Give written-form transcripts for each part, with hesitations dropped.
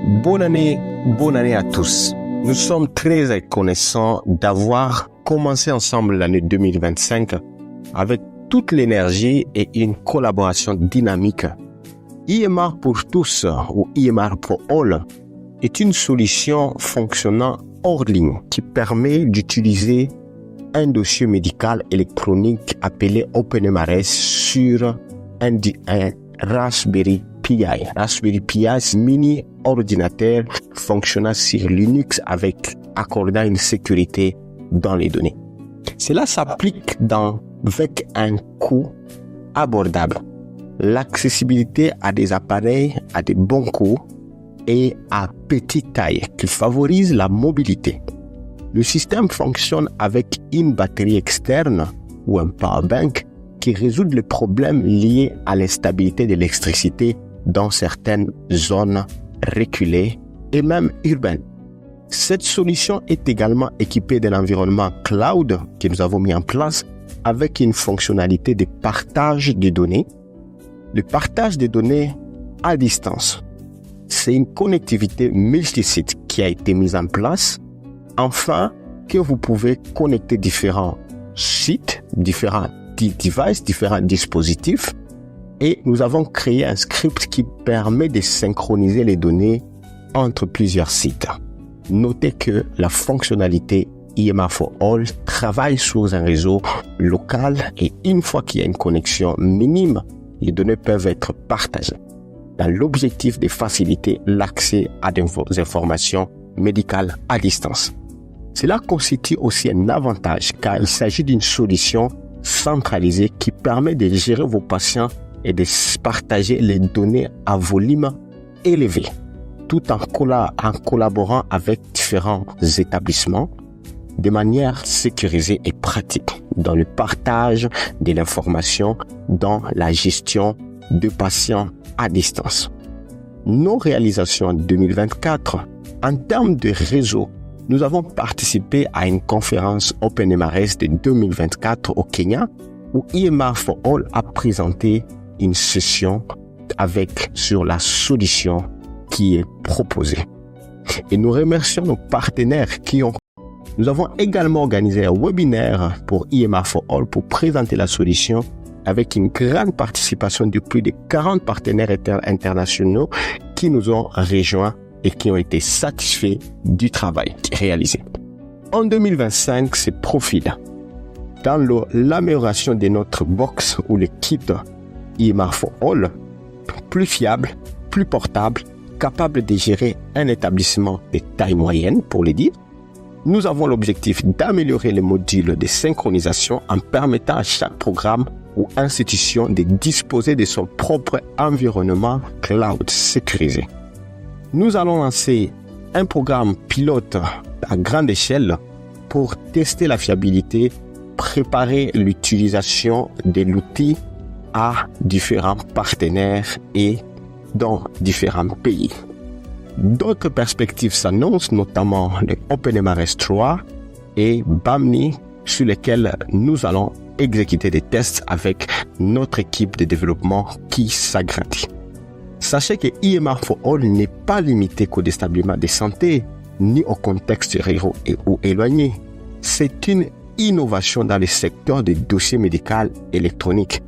Bonne année à tous. Nous sommes très reconnaissants d'avoir commencé ensemble l'année 2025 avec toute l'énergie et une collaboration dynamique. EMR pour tous ou EMR for All est une solution fonctionnant hors ligne qui permet d'utiliser un dossier médical électronique appelé OpenMRS sur un Raspberry Pi. Raspberry Pi, c'est un mini ordinateur fonctionnant sur Linux accordant une sécurité dans les données. Cela s'applique avec un coût abordable, l'accessibilité à des appareils à des bons coûts et à petite taille qui favorise la mobilité. Le système fonctionne avec une batterie externe ou un power bank qui résout les problèmes liés à l'instabilité de l'électricité dans certaines zones reculées et même urbaines. Cette solution est également équipée d'un environnement cloud que nous avons mis en place avec une fonctionnalité de partage de données. Le partage des données à distance, c'est une connectivité multisite qui a été mise en place afin que vous pouvez connecter différents sites, différents devices, différents dispositifs. Et nous avons créé un script qui permet de synchroniser les données entre plusieurs sites. Notez que la fonctionnalité EMR for All travaille sur un réseau local et une fois qu'il y a une connexion minime, les données peuvent être partagées dans l'objectif de faciliter l'accès à des informations médicales à distance. Cela constitue aussi un avantage car il s'agit d'une solution centralisée qui permet de gérer vos patients et de partager les données à volume élevé, tout en collaborant avec différents établissements de manière sécurisée et pratique dans le partage de l'information dans la gestion de patients à distance. Nos réalisations en 2024, en termes de réseau, nous avons participé à une conférence OpenMRS de 2024 au Kenya où EMR for All a présenté une session sur la solution qui est proposée. Et nous remercions nos partenaires Nous avons également organisé un webinaire pour EMR for All pour présenter la solution avec une grande participation de plus de 40 partenaires internationaux qui nous ont rejoints et qui ont été satisfaits du travail réalisé. En 2025, se profile dans l'amélioration de notre box ou le kit EMR for All, plus fiable, plus portable, capable de gérer un établissement de taille moyenne, pour le dire. Nous avons l'objectif d'améliorer les modules de synchronisation en permettant à chaque programme ou institution de disposer de son propre environnement cloud sécurisé. Nous allons lancer un programme pilote à grande échelle pour tester la fiabilité, préparer l'utilisation de l'outil à différents partenaires et dans différents pays. D'autres perspectives s'annoncent, notamment le OpenMRS 3 et BAMNI, sur lesquels nous allons exécuter des tests avec notre équipe de développement qui s'agrandit. Sachez que EMR for All n'est pas limité qu'au établissements de santé, ni au contexte ruraux ou éloigné. C'est une innovation dans le secteur des dossiers médicaux électroniques.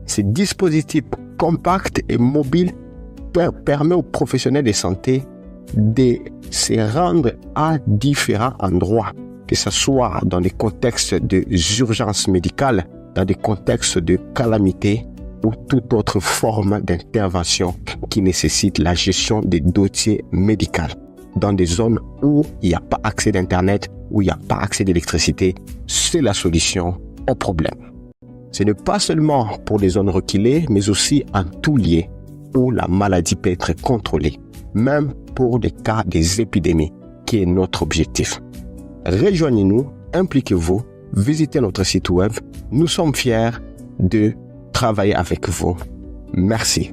Ce dispositif compact et mobile permet aux professionnels de santé de se rendre à différents endroits, que ce soit dans des contextes d'urgence médicale, dans des contextes de calamité ou toute autre forme d'intervention qui nécessite la gestion des dossiers médicaux. Dans des zones où il n'y a pas accès d'Internet, où il n'y a pas accès d'électricité, c'est la solution au problème. Ce n'est pas seulement pour les zones reculées, mais aussi en tout lieu où la maladie peut être contrôlée, même pour les cas des épidémies, qui est notre objectif. Rejoignez-nous, impliquez-vous, visitez notre site web. Nous sommes fiers de travailler avec vous. Merci.